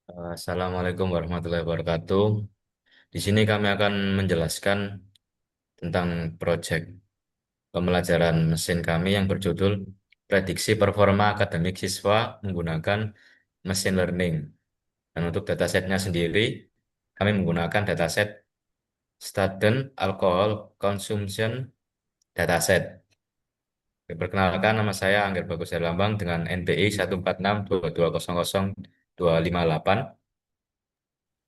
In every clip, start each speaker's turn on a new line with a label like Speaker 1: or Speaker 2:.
Speaker 1: Assalamualaikum warahmatullahi wabarakatuh. Di sini kami akan menjelaskan tentang proyek pembelajaran mesin kami yang berjudul Prediksi Performa Akademik Siswa Menggunakan Machine Learning. Dan untuk datasetnya sendiri, kami menggunakan dataset Student Alcohol Consumption Dataset. Perkenalkan, nama saya Angger Bagus Herlambang dengan NPI 14622000258.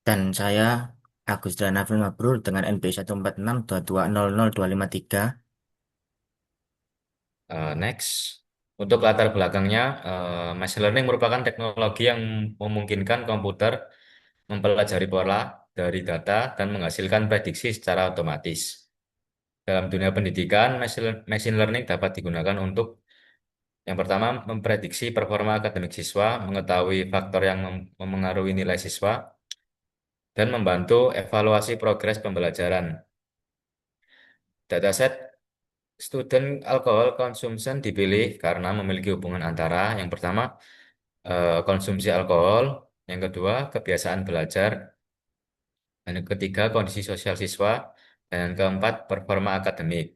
Speaker 2: Dan saya Agus Danafil Mabrur dengan NB 14622000253.
Speaker 1: Next, untuk latar belakangnya, machine learning merupakan teknologi yang memungkinkan komputer mempelajari pola dari data dan menghasilkan prediksi secara otomatis. Dalam dunia pendidikan, machine learning dapat digunakan untuk yang pertama memprediksi performa akademik siswa, mengetahui faktor yang memengaruhi nilai siswa, dan membantu evaluasi progres pembelajaran. Dataset student alcohol consumption dipilih karena memiliki hubungan antara yang pertama konsumsi alkohol, yang kedua kebiasaan belajar, dan yang ketiga kondisi sosial siswa, dan yang keempat performa akademik.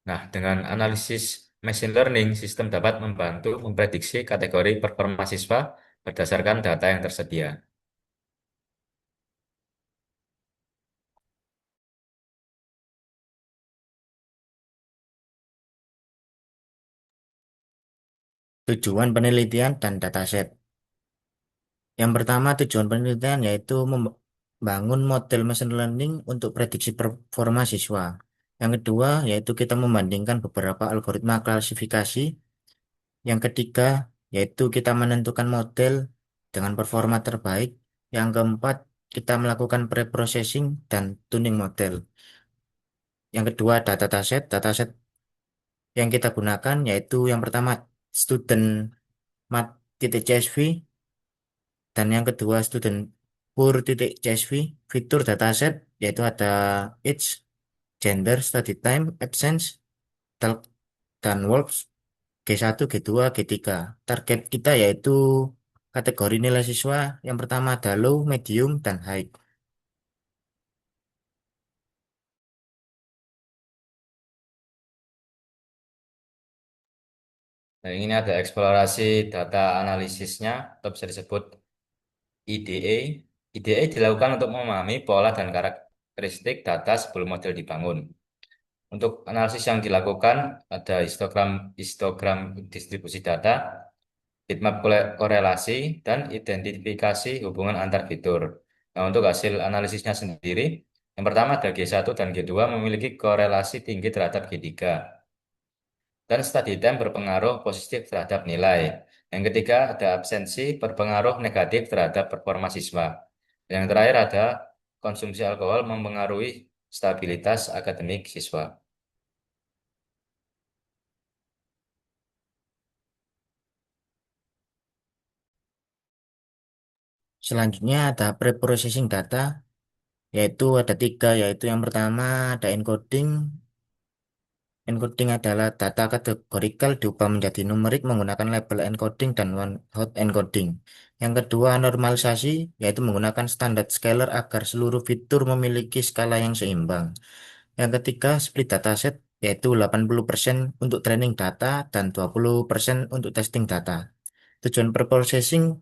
Speaker 1: Nah, dengan analisis machine learning, sistem dapat membantu memprediksi kategori performa siswa berdasarkan data yang tersedia.
Speaker 2: Tujuan penelitian dan dataset. Yang pertama, tujuan penelitian yaitu membangun model machine learning untuk prediksi performa siswa. Yang kedua, yaitu kita membandingkan beberapa algoritma klasifikasi. Yang ketiga, yaitu kita menentukan model dengan performa terbaik. Yang keempat, kita melakukan pre-processing dan tuning model. Yang kedua, dataset. Dataset yang kita gunakan yaitu yang pertama student mat.csv dan yang kedua student pur.csv. Fitur dataset yaitu ada age, gender, study time, absence, talk, dan works G1, G2, G3. Target kita yaitu kategori nilai siswa yang pertama ada low, medium, dan high.
Speaker 1: Nah, ini ada eksplorasi data analisisnya, atau bisa disebut IDA. IDA dilakukan untuk memahami pola dan karakteristik data sebelum model dibangun. Untuk analisis yang dilakukan ada histogram distribusi data, bitmap korelasi, dan identifikasi hubungan antar fitur. Nah, untuk hasil analisisnya sendiri, yang pertama ada G1 dan G2 memiliki korelasi tinggi terhadap G3. Dan study time berpengaruh positif terhadap nilai. Yang ketiga ada absensi berpengaruh negatif terhadap performa siswa. Yang terakhir ada konsumsi alkohol mempengaruhi stabilitas akademik siswa.
Speaker 2: Selanjutnya ada pre-processing data yaitu ada tiga, yaitu yang pertama ada encoding. Encoding adalah data kategorikal diubah menjadi numerik menggunakan label encoding dan one hot encoding. Yang kedua, normalisasi, yaitu menggunakan standar scalar agar seluruh fitur memiliki skala yang seimbang. Yang ketiga, split dataset, yaitu 80% untuk training data dan 20% untuk testing data. Tujuan preprocessing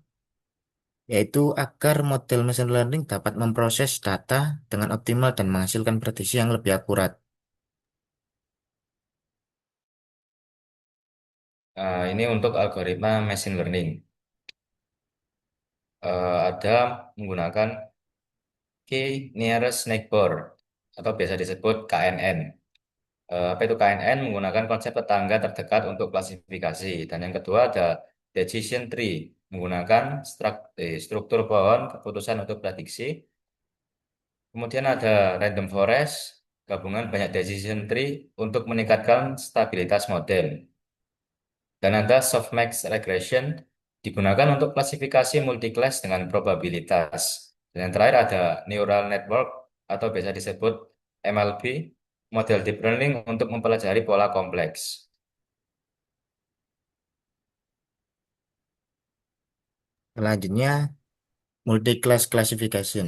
Speaker 2: yaitu agar model machine learning dapat memproses data dengan optimal dan menghasilkan prediksi yang lebih akurat.
Speaker 1: Nah, ini untuk algoritma machine learning. Ada menggunakan Key Nearest Neighbor atau biasa disebut KNN. Apa itu KNN? Menggunakan konsep tetangga terdekat untuk klasifikasi. Dan yang kedua ada decision tree, menggunakan struktur pohon keputusan untuk prediksi. Kemudian ada random forest, gabungan banyak decision tree untuk meningkatkan stabilitas model. Dan ada softmax regression, digunakan untuk klasifikasi multiclass dengan probabilitas. Dan yang terakhir ada neural network atau biasa disebut MLP, model deep learning untuk mempelajari pola kompleks.
Speaker 2: Selanjutnya, multi-class classification.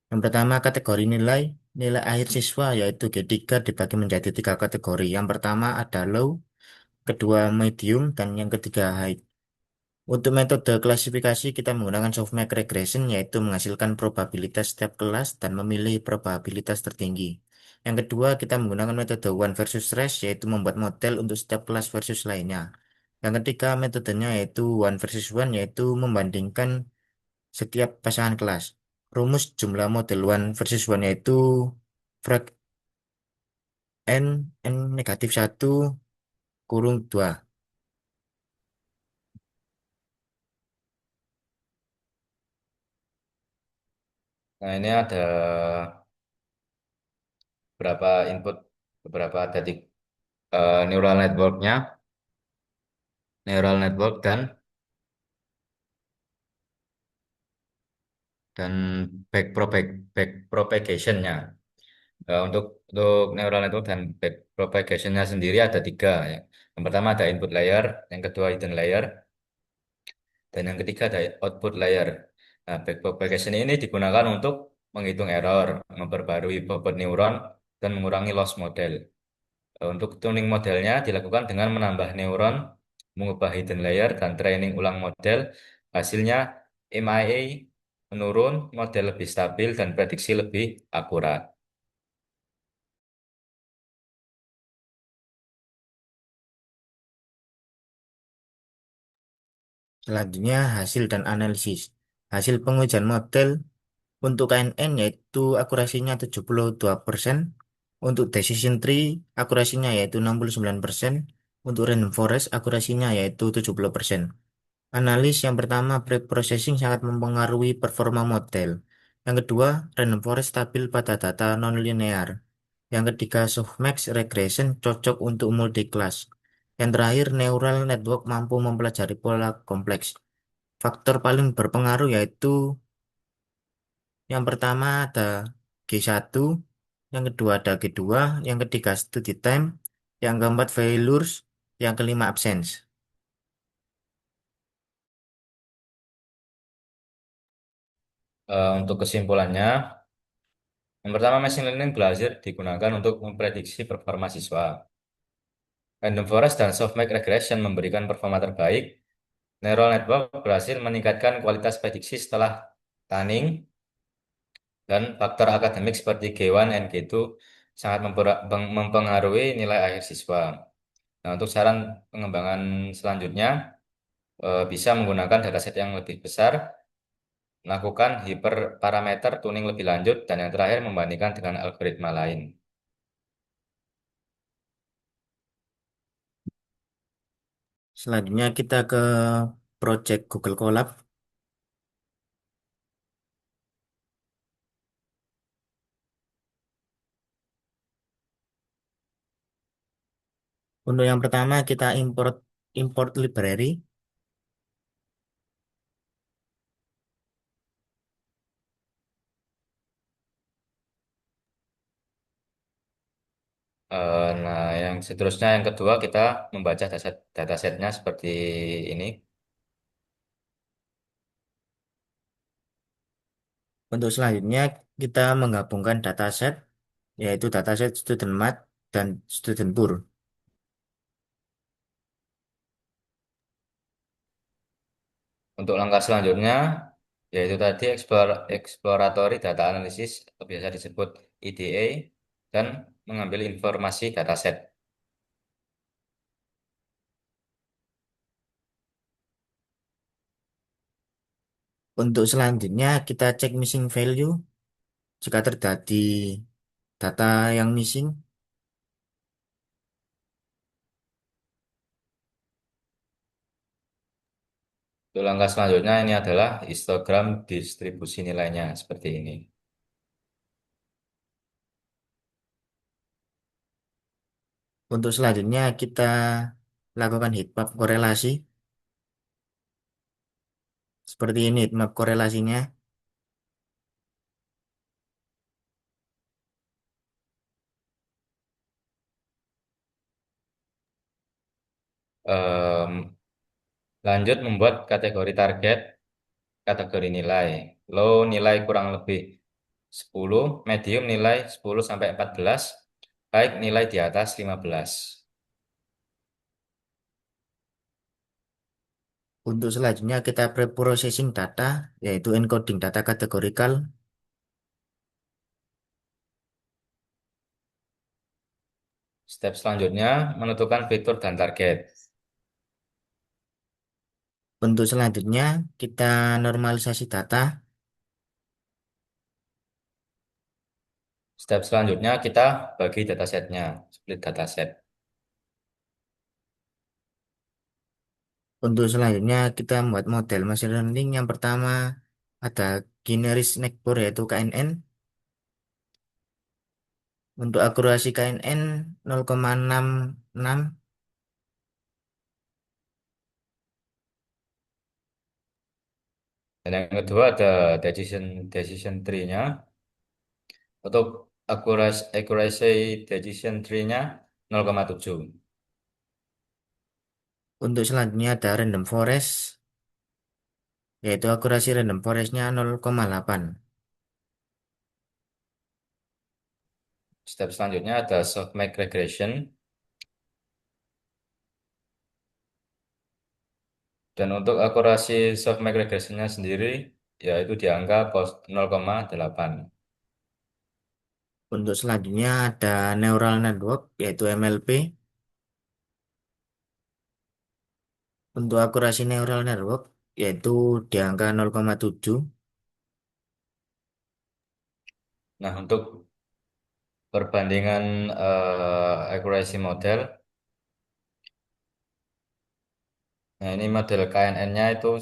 Speaker 2: Yang pertama kategori nilai, nilai akhir siswa yaitu G3 dibagi menjadi tiga kategori. Yang pertama ada low, kedua medium, dan yang ketiga high. Untuk metode klasifikasi kita menggunakan softmax regression yaitu menghasilkan probabilitas setiap kelas dan memilih probabilitas tertinggi. Yang kedua kita menggunakan metode one versus race yaitu membuat model untuk setiap kelas versus lainnya. Yang ketiga metodenya yaitu one versus one yaitu membandingkan setiap pasangan kelas. Rumus jumlah model one versus one yaitu frag n negatif satu kurung 2.
Speaker 1: Nah, ini ada beberapa input, beberapa tadi neural networknya, neural network dan back propagationnya. Untuk neural network dan back propagationnya sendiri ada tiga ya. Yang pertama ada input layer, yang kedua hidden layer, dan yang ketiga ada output layer. Nah, back propagation ini digunakan untuk menghitung error, memperbarui bobot neuron, dan mengurangi loss model. Untuk tuning modelnya dilakukan dengan menambah neuron, mengubah hidden layer, dan training ulang model. Hasilnya MIA menurun, model lebih stabil, dan prediksi lebih akurat.
Speaker 2: Selanjutnya hasil dan analisis. Hasil pengujian model untuk KNN yaitu akurasinya 72%, untuk decision tree akurasinya yaitu 69%, untuk random forest akurasinya yaitu 70%. Analis yang pertama pre-processing sangat mempengaruhi performa model. Yang kedua, random forest stabil pada data nonlinear. Yang ketiga, softmax regression cocok untuk multi-class. Yang terakhir, neural network mampu mempelajari pola kompleks. Faktor paling berpengaruh yaitu yang pertama ada G1, yang kedua ada G2, yang ketiga study time, yang keempat failures, yang kelima absence.
Speaker 1: Untuk kesimpulannya, yang pertama, machine learning belajar digunakan untuk memprediksi performa siswa. Random forest dan softmax regression memberikan performa terbaik. Neural network berhasil meningkatkan kualitas prediksi setelah tuning, dan faktor akademik seperti G1 dan G2 sangat mempengaruhi nilai akhir siswa. Nah, untuk saran pengembangan selanjutnya, bisa menggunakan dataset yang lebih besar, melakukan hiperparameter tuning lebih lanjut, dan yang terakhir membandingkan dengan algoritma lain.
Speaker 2: Selanjutnya kita ke project Google Colab. Untuk yang pertama kita import import library.
Speaker 1: Nah, yang seterusnya yang kedua kita membaca datasetnya seperti ini.
Speaker 2: Untuk selanjutnya kita menggabungkan dataset yaitu dataset student math dan student pur.
Speaker 1: Untuk langkah selanjutnya yaitu tadi exploratory data analysis atau biasa disebut EDA, dan mengambil informasi dataset.
Speaker 2: Untuk selanjutnya kita cek missing value jika terjadi data yang missing.
Speaker 1: Untuk langkah selanjutnya ini adalah histogram distribusi nilainya seperti ini.
Speaker 2: Untuk selanjutnya kita lakukan heatmap korelasi. Seperti ini heatmap korelasinya.
Speaker 1: Em, Lanjut membuat kategori target, kategori nilai. low nilai kurang lebih 10, medium nilai 10 sampai 14, high nilai di atas 15.
Speaker 2: Untuk selanjutnya kita pre-processing data, yaitu encoding data kategorikal.
Speaker 1: Step selanjutnya menentukan fitur dan target.
Speaker 2: Untuk selanjutnya kita normalisasi data.
Speaker 1: Step selanjutnya kita bagi datasetnya, split dataset.
Speaker 2: Untuk selanjutnya kita membuat model machine learning. Yang pertama ada Generis Network yaitu KNN. Untuk akurasi KNN 0,66.
Speaker 1: Dan yang kedua ada decision decision tree-nya. Untuk accuracy decision tree-nya 0,7.
Speaker 2: Untuk selanjutnya ada Random Forest yaitu akurasi Random Forest-nya 0,8.
Speaker 1: Step selanjutnya ada softmax regression. Dan untuk akurasi softmax regression-nya sendiri, yaitu di angka 0,8.
Speaker 2: Untuk selanjutnya ada Neural Network yaitu MLP. Untuk akurasi Neural Network yaitu di angka 0,7.
Speaker 1: Nah, untuk perbandingan accuracy model, nah ini model KNN-nya itu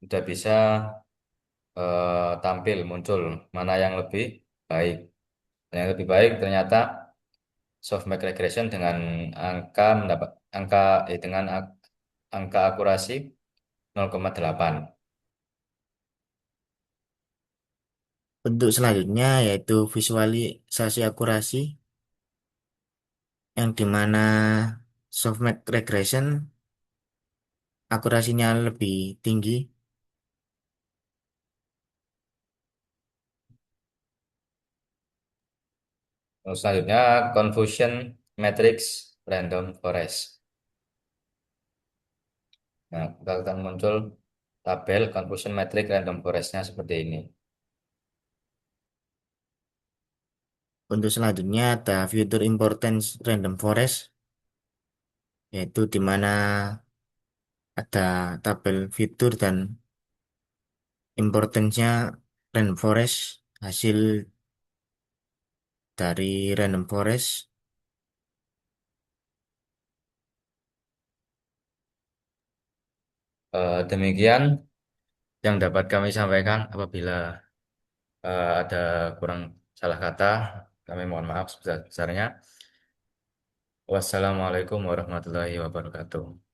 Speaker 1: sudah bisa tampil, muncul mana yang lebih baik. Dan yang lebih baik ternyata softmax regression dengan angka dengan angka akurasi 0,8.
Speaker 2: Bentuk selanjutnya yaitu visualisasi akurasi yang dimana softmax regression akurasinya lebih tinggi.
Speaker 1: Terus selanjutnya confusion matrix random forest. Nah, kita akan muncul tabel confusion matrix random forest-nya seperti ini.
Speaker 2: Untuk selanjutnya ada future importance random forest yaitu dimana ada tabel fitur dan importance-nya random forest hasil dari random forest.
Speaker 1: Demikian yang dapat kami sampaikan. Apabila ada kurang salah kata, kami mohon maaf sebesar-besarnya. Wassalamualaikum warahmatullahi wabarakatuh.